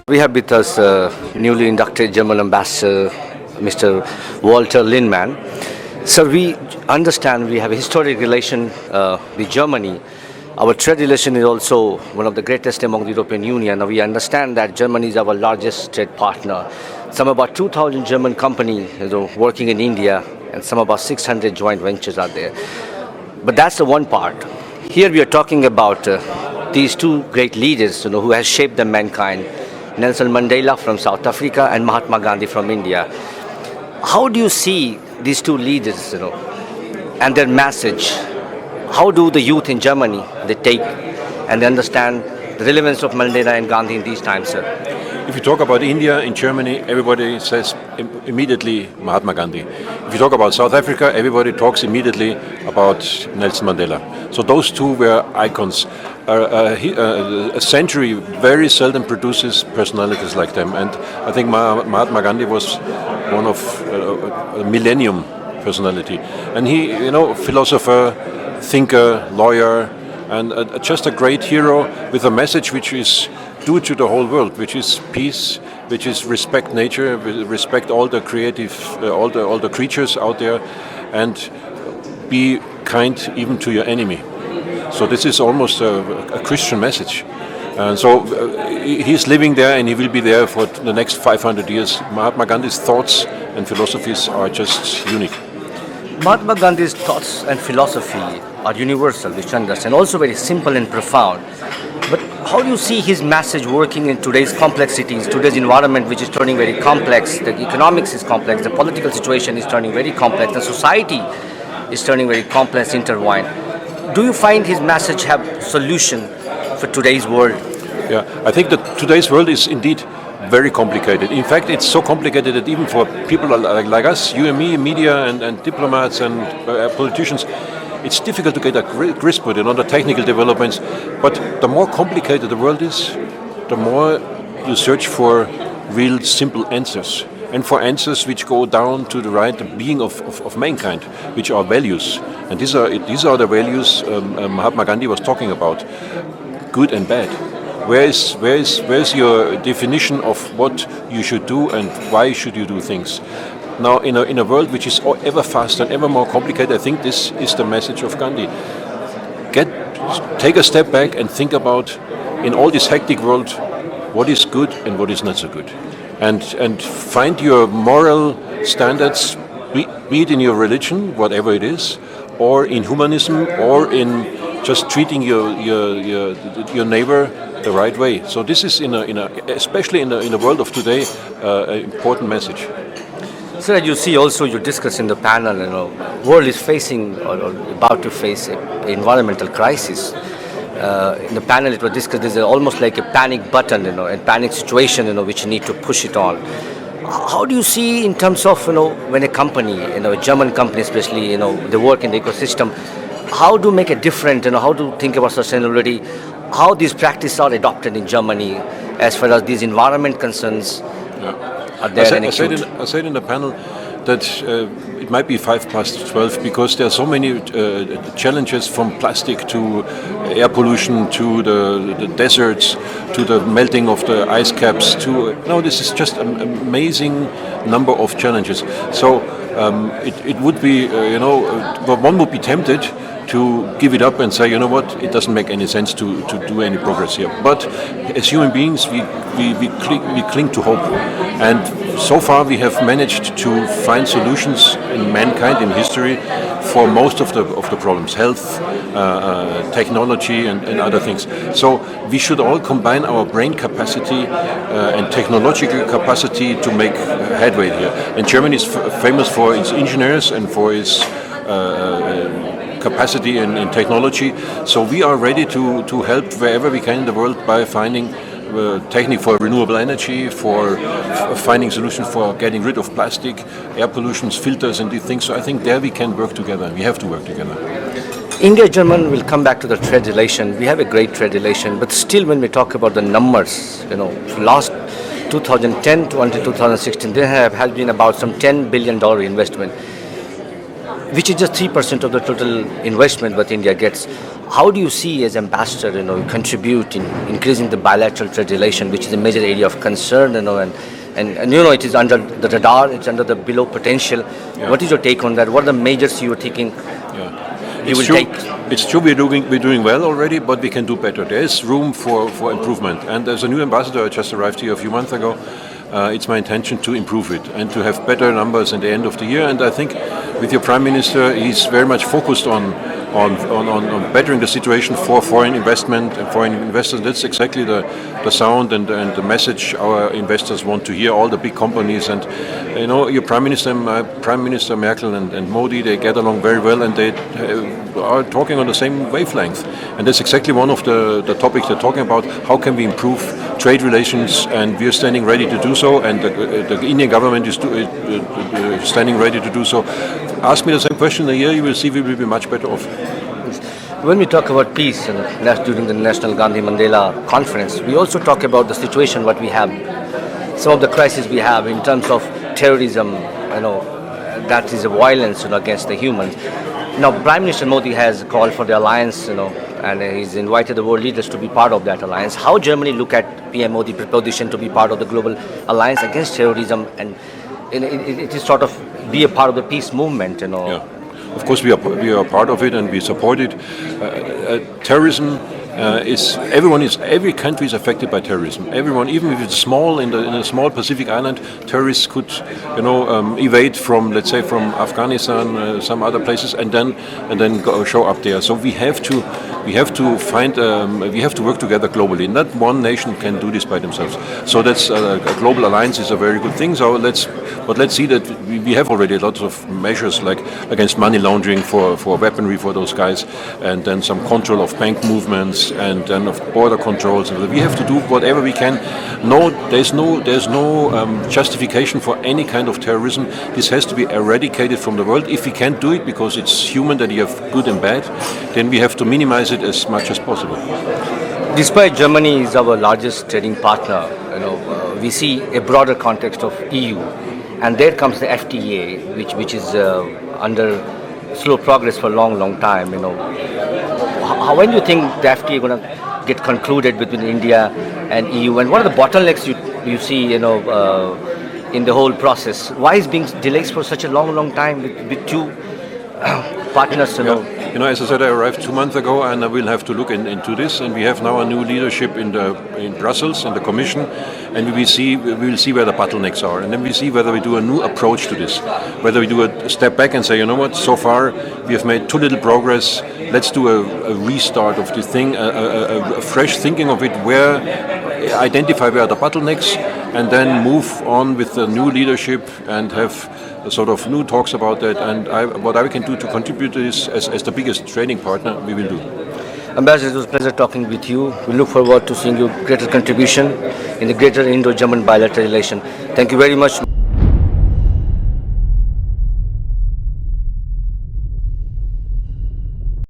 We have with us newly inducted German Ambassador, Mr. Walter Lindner. So we understand we have a historic relation with Germany. Our trade relation is also one of the greatest among the European Union. We understand that Germany is our largest trade partner. Some about 2,000 German companies working in India, and some about 600 joint ventures are there. But that's the one part. Here we are talking about these two great leaders who have shaped the mankind. Nelson Mandela from South Africa and Mahatma Gandhi from India. How do you see these two leaders, and their message? How do the youth in Germany they take and they understand the relevance of Mandela and Gandhi in these times, sir? If you talk about India, in Germany, everybody says immediately Mahatma Gandhi. If you talk about South Africa, everybody talks immediately about Nelson Mandela. So those two were icons. A century very seldom produces personalities like them, and I think Mahatma Gandhi was one of a millennium personality. And he, philosopher, thinker, lawyer, and just a great hero with a message which is due to the whole world, which is peace, which is respect nature, respect all the creative, all the creatures out there, and be kind even to your enemy. So this is almost a Christian message. So he's living there, and he will be there for the next 500 years. Mahatma Gandhi's thoughts and philosophies are just unique. Mahatma Gandhi's thoughts and philosophy are universal, which understand, also very simple and profound. But how do you see his message working in today's complexities, today's environment, which is turning very complex? The economics is complex, the political situation is turning very complex, the society is turning very complex, intertwined. Do you find his message have solution for today's world? Yeah, I think that today's world is indeed very complicated. In fact, it's so complicated that even for people like us, you and me, media and diplomats and politicians, it's difficult to get a grasp with it on the technical developments. But the more complicated the world is, the more you search for real simple answers. And for answers which go down to the right being of mankind, which are values. And these are the values Mahatma Gandhi was talking about, good and bad. Where's your definition of what you should do and why should you do things? Now, in a world which is ever faster and ever more complicated, I think this is the message of Gandhi. Take a step back and think about, in all this hectic world, what is good and what is not so good. And find your moral standards, be it in your religion, whatever it is, or in humanism, or in just treating your neighbor the right way. So this is especially in the world of today, an important message. So you see also you discuss in the panel, world is facing or about to face an environmental crisis. In the panel it was discussed, there's almost like a panic button, a panic situation, which you need to push it on. How do you see in terms of, when a company, a German company especially, they work in the ecosystem, how to make it different, how to think about sustainability, how these practices are adopted in Germany as far as these environment concerns are there? I said in the panel that it might be 12 because there are so many challenges, from plastic to air pollution to the deserts to the melting of the ice caps this is just an amazing number of challenges. So it would be, one would be tempted to give it up and say, it doesn't make any sense to do any progress here. But as human beings, we cling to hope. And so far we have managed to find solutions in mankind, in history, for most of the problems, health, technology and other things. So we should all combine our brain capacity and technological capacity to make headway here. And Germany is famous for its engineers and for its capacity in technology. So we are ready to help wherever we can in the world by finding technique for renewable energy, for finding solutions for getting rid of plastic, air pollution, filters and these things. So I think there we can work together. We have to work together. India-German will come back to the trade relation. We have a great trade relation, but still when we talk about the numbers, last 2010 to until 2016, there has been about some $10 billion investment, which is just 3% of the total investment that India gets. How do you see as ambassador, contribute in increasing the bilateral trade relation, which is a major area of concern, and it is under the radar, it's under the below potential. Yeah. What is your take on that? What are the measures you are thinking you will take? It's true we're doing well already, but we can do better. There is room for improvement. And as a new ambassador, I just arrived here a few months ago. It's my intention to improve it and to have better numbers at the end of the year. And I think with your Prime Minister, he's very much focused on bettering the situation for foreign investment and foreign investors. That's exactly the sound and the message our investors want to hear. All the big companies and your Prime Minister, Prime Minister Merkel and Modi, they get along very well, and they are talking on the same wavelength. And that's exactly one of the topics they're talking about. How can we improve trade relations? And we are standing ready to do so. And the Indian government is standing ready to do so. Ask me the same question in a year, you will see we will be much better off. When we talk about peace and during the National Gandhi-Mandela Conference, we also talk about the situation what we have, some of the crises we have in terms of terrorism, that is a violence against the humans. Now, Prime Minister Modi has called for the alliance, and he's invited the world leaders to be part of that alliance. How Germany look at PM Modi's proposition to be part of the global alliance against terrorism, and it is sort of be a part of the peace movement, Yeah. Of course, we are part of it and we support it. Terrorism every country is affected by terrorism. Everyone, even if it's small in a small Pacific island, terrorists could, evade from, let's say, from Afghanistan, some other places, and then show up there. So we have to work together globally. Not one nation can do this by themselves. So that's a global alliance is a very good thing. So let's see that we have already a lot of measures like against money laundering for weaponry for those guys, and then some control of bank movements, and then of border controls. We have to do whatever we can. No, there's no justification for any kind of terrorism. This has to be eradicated from the world. If we can't do it because it's human that you have good and bad, then we have to minimize it as much as possible. Despite Germany is our largest trading partner, we see a broader context of EU, and there comes the FTA, which is under slow progress for a long time. When do you think the FTA is going to get concluded between India and EU, and what are the bottlenecks you see in the whole process? Why is being delayed for such a long time with two partners? As I said, I arrived 2 months ago, and I will have to look into this. And we have now a new leadership in Brussels and the Commission, and we will see where the bottlenecks are, and then we see whether we do a new approach to this, whether we do a step back and say, so far we have made too little progress. Let's do a restart of this thing, a fresh thinking of it, identify where are the bottlenecks, and then move on with the new leadership and have sort of new talks about that. And what I can do to contribute to this as the biggest trading partner, we will do. Ambassador, it was a pleasure talking with you. We look forward to seeing your greater contribution in the greater Indo-German bilateral relation. Thank you very much.